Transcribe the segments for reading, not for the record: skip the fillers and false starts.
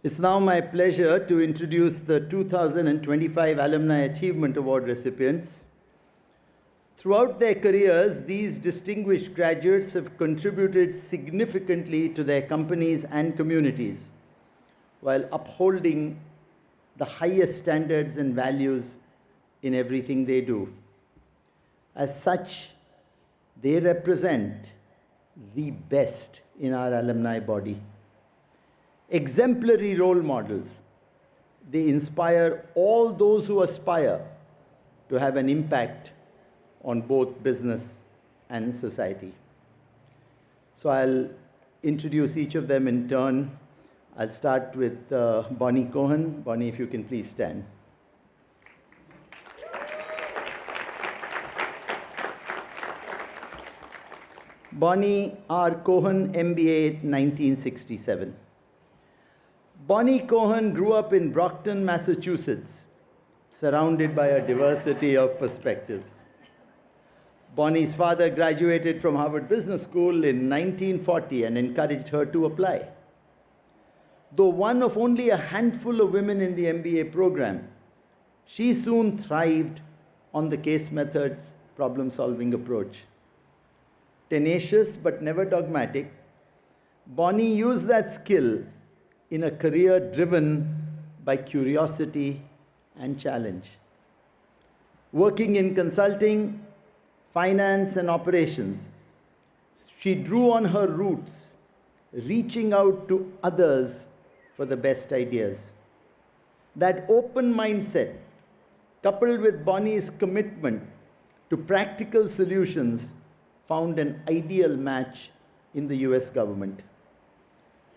It's now my pleasure to introduce the 2025 Alumni Achievement Award recipients. Throughout their careers, these distinguished graduates have contributed significantly to their companies and communities while upholding the highest standards and values in everything they do. As such, they represent the best in our alumni body. Exemplary role models. They inspire all those who aspire to have an impact on both business and society. So I'll introduce each of them in turn. I'll start with Bonnie Cohan. Bonnie, if you can please stand. Bonnie R. Cohan MBA, 1967. Bonnie Cohan grew up in Brockton, Massachusetts, surrounded by a diversity of perspectives. Bonnie's father graduated from Harvard Business School in 1940 and encouraged her to apply. Though one of only a handful of women in the MBA program, she soon thrived on the case methods problem-solving approach. Tenacious but never dogmatic, Bonnie used that skill in a career driven by curiosity and challenge. Working in consulting, finance, and operations, she drew on her roots, reaching out to others for the best ideas. That open mindset, coupled with Bonnie's commitment to practical solutions, found an ideal match in the US government.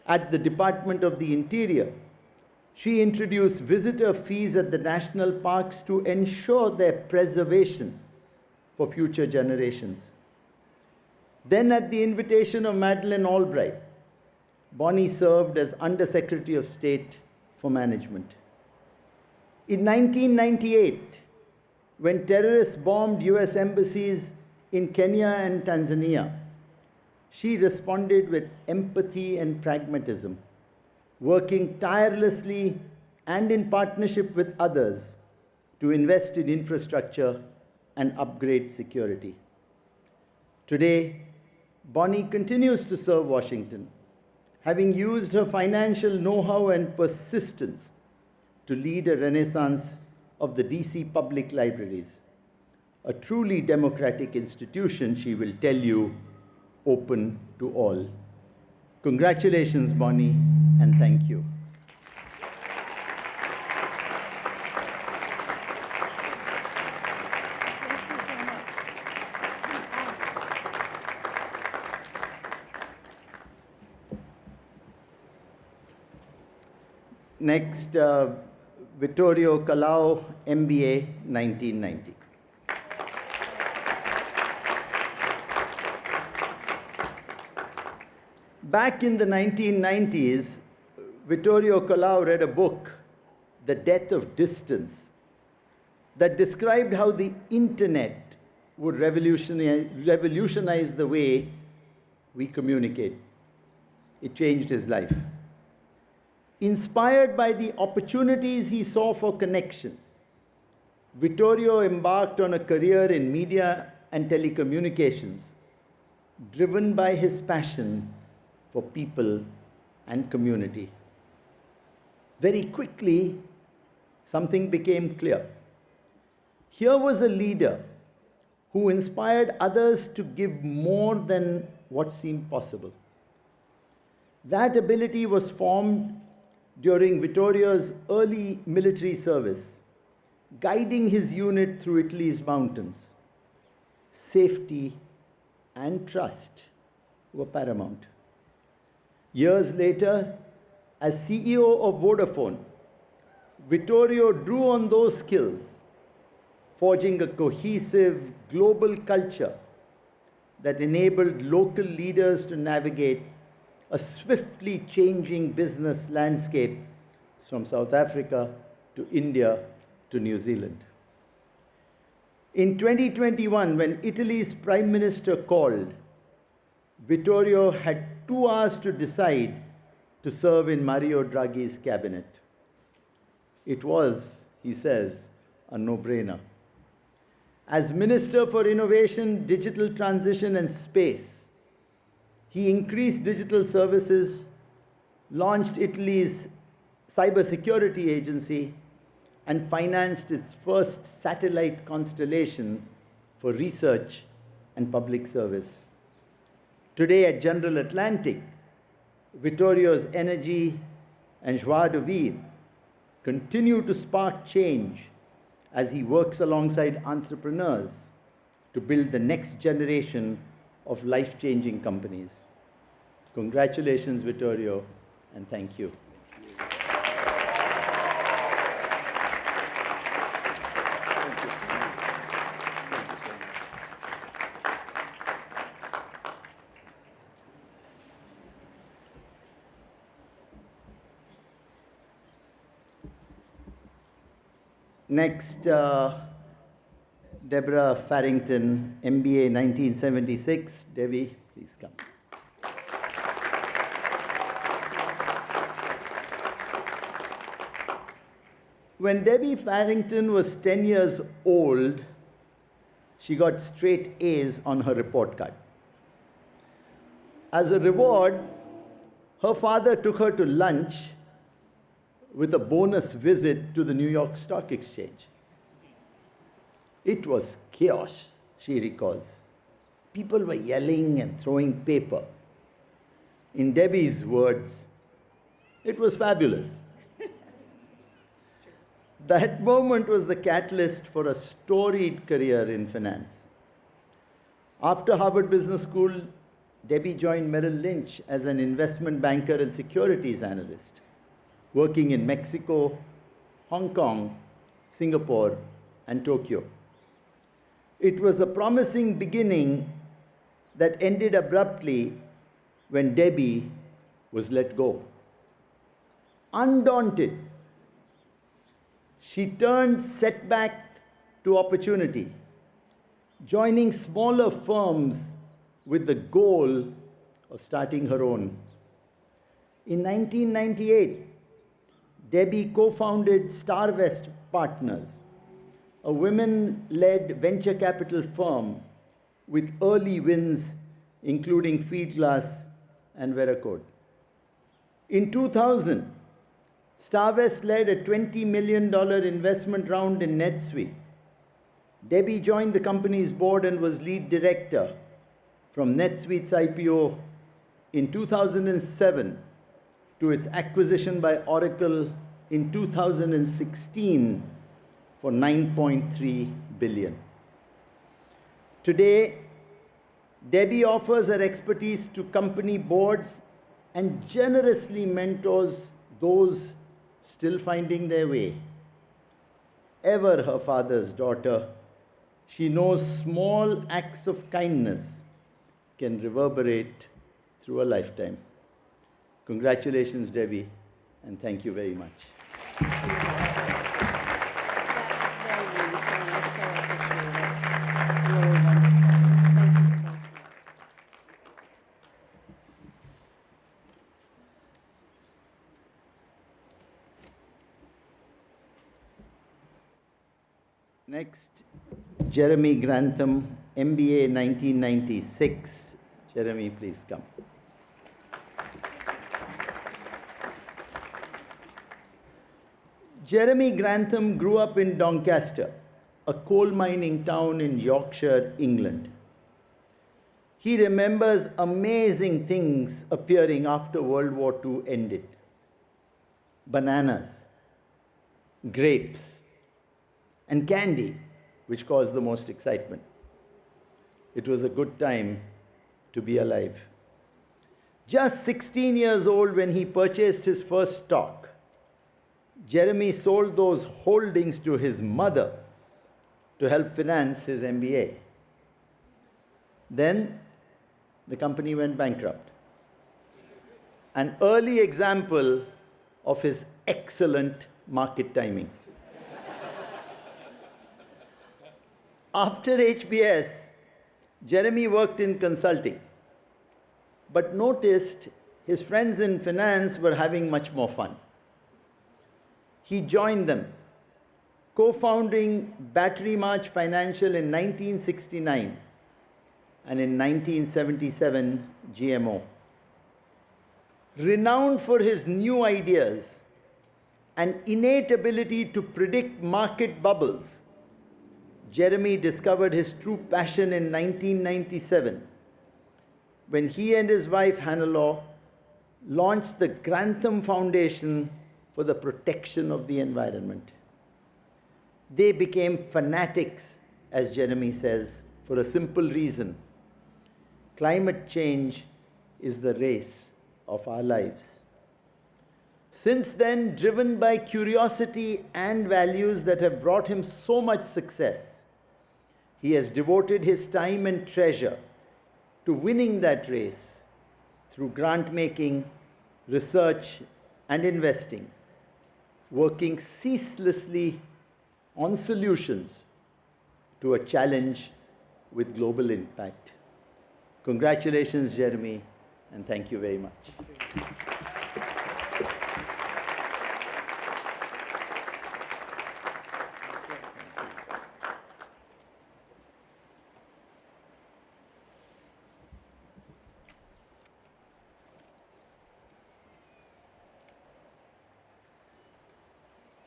At the Department of the Interior, she introduced visitor fees at the national parks to ensure their preservation for future generations. Then, at the invitation of Madeleine Albright, Bonnie served as Under-Secretary of State for Management. In 1998, when terrorists bombed US embassies in Kenya and Tanzania, she responded with empathy and pragmatism, working tirelessly and in partnership with others to invest in infrastructure and upgrade security. Today, Bonnie continues to serve Washington, having used her financial know-how and persistence to lead a renaissance of the DC public libraries, a truly democratic institution, she will tell you, open to all. Congratulations, Bonnie, and thank you. Next, Vittorio Calao MBA, 1990. Back in the 1990s, Vittorio Calao read a book, The Death of Distance, that described how the internet would revolutionize the way we communicate. It changed his life. Inspired by the opportunities he saw for connection, Vittorio embarked on a career in media and telecommunications, driven by his passion for people and community. Very quickly, something became clear. Here was a leader who inspired others to give more than what seemed possible. That ability was formed during Vittorio's early military service, guiding his unit through Italy's mountains. Safety and trust were paramount. Years later, as CEO of Vodafone, Vittorio drew on those skills, forging a cohesive global culture that enabled local leaders to navigate a swiftly changing business landscape from South Africa to India to New Zealand. In 2021, when Italy's Prime Minister called, Vittorio had 2 hours to decide to serve in Mario Draghi's cabinet. It was, he says, a no-brainer. As Minister for Innovation, Digital Transition and Space, he increased digital services, launched Italy's cybersecurity agency, and financed its first satellite constellation for research and public service. Today at General Atlantic, Vittorio's energy and joie de vivre continue to spark change as he works alongside entrepreneurs to build the next generation of life-changing companies. Congratulations, Vittorio, and thank you. Next, Deborah Farington MBA 1976. Debbie, please come. When Debbie Farington was 10 years old, she got straight A's on her report card. As a reward, her father took her to lunch with a bonus visit to the New York Stock Exchange. It was chaos, she recalls. People were yelling and throwing paper. In Debbie's words, it was fabulous. That moment was the catalyst for a storied career in finance. After Harvard Business School, Debbie joined Merrill Lynch as an investment banker and securities analyst, working in Mexico, Hong Kong, Singapore, and Tokyo. It was a promising beginning that ended abruptly when Debbie was let go. Undaunted, she turned setback to opportunity, joining smaller firms with the goal of starting her own. In 1998, Debbie co-founded StarVest Partners, a women-led venture capital firm with early wins including Fieldglass and Veracode. In 2000, StarVest led a $20 million investment round in NetSuite. Debbie joined the company's board and was lead director from NetSuite's IPO in 2007 to its acquisition by Oracle in 2016 for $9.3 billion. Today, Debbie offers her expertise to company boards and generously mentors those still finding their way. Ever her father's daughter, she knows small acts of kindness can reverberate through a lifetime. Congratulations, Debbie, and thank you very much. Next, Jeremy Grantham, MBA 1996. Jeremy, please come. Jeremy Grantham grew up in Doncaster, a coal mining town in Yorkshire, England. He remembers amazing things appearing after World War II ended. Bananas, grapes, and candy, which caused the most excitement. It was a good time to be alive. Just 16 years old when he purchased his first stock, Jeremy sold those holdings to his mother to help finance his MBA. Then the company went bankrupt. An early example of his excellent market timing. After HBS, Jeremy worked in consulting, but noticed his friends in finance were having much more fun. He joined them, co-founding Battery March Financial in 1969 and in 1977 GMO. Renowned for his new ideas and innate ability to predict market bubbles, Jeremy discovered his true passion in 1997 when he and his wife Hannah launched the Grantham Foundation for the protection of the environment. They became fanatics, as Jeremy says, for a simple reason. Climate change is the race of our lives. Since then, driven by curiosity and values that have brought him so much success, he has devoted his time and treasure to winning that race through grant making, research, and investing, working ceaselessly on solutions to a challenge with global impact. Congratulations, Jeremy, and thank you very much.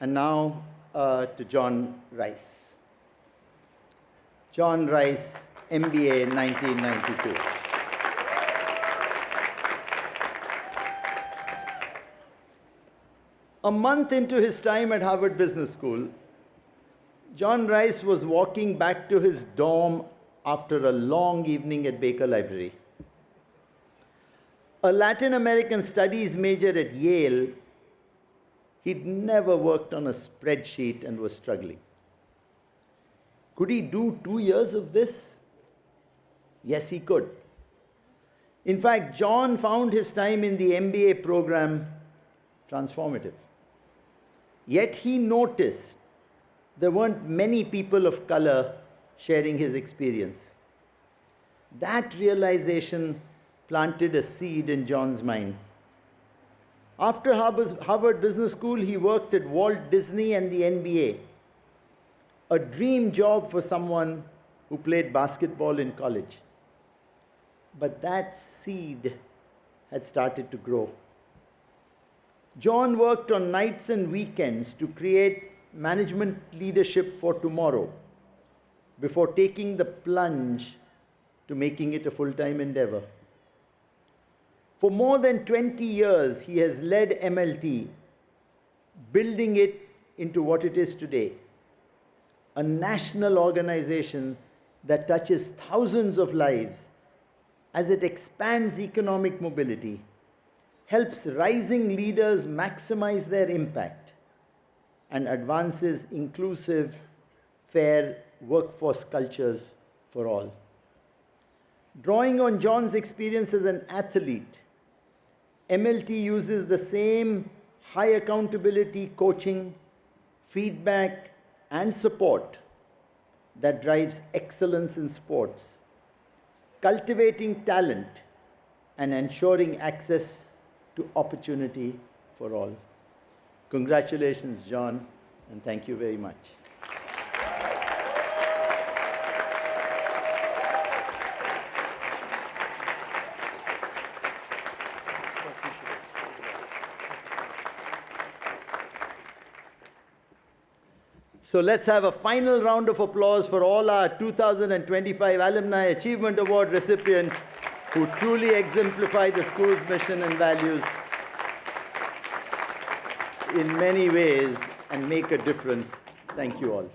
And now to John Rice. John Rice, MBA, 1992. A month into his time at Harvard Business School, John Rice was walking back to his dorm after a long evening at Baker Library. A Latin American studies major at Yale, he'd never worked on a spreadsheet and was struggling. Could he do 2 years of this? Yes, he could. In fact, John found his time in the MBA program transformative. Yet he noticed there weren't many people of color sharing his experience. That realization planted a seed in John's mind. After Harvard Business School, he worked at Walt Disney and the NBA, a dream job for someone who played basketball in college. But that seed had started to grow. John worked on nights and weekends to create management leadership for tomorrow before taking the plunge to making it a full-time endeavor. For more than 20 years, he has led MLT, building it into what it is today, a national organization that touches thousands of lives as it expands economic mobility, helps rising leaders maximize their impact, and advances inclusive, fair workforce cultures for all. Drawing on John's experience as an athlete, MLT uses the same high accountability coaching, feedback, and support that drives excellence in sports, cultivating talent and ensuring access to opportunity for all. Congratulations, John, and thank you very much. So let's have a final round of applause for all our 2025 Alumni Achievement Award recipients who truly exemplify the school's mission and values in many ways and make a difference. Thank you all.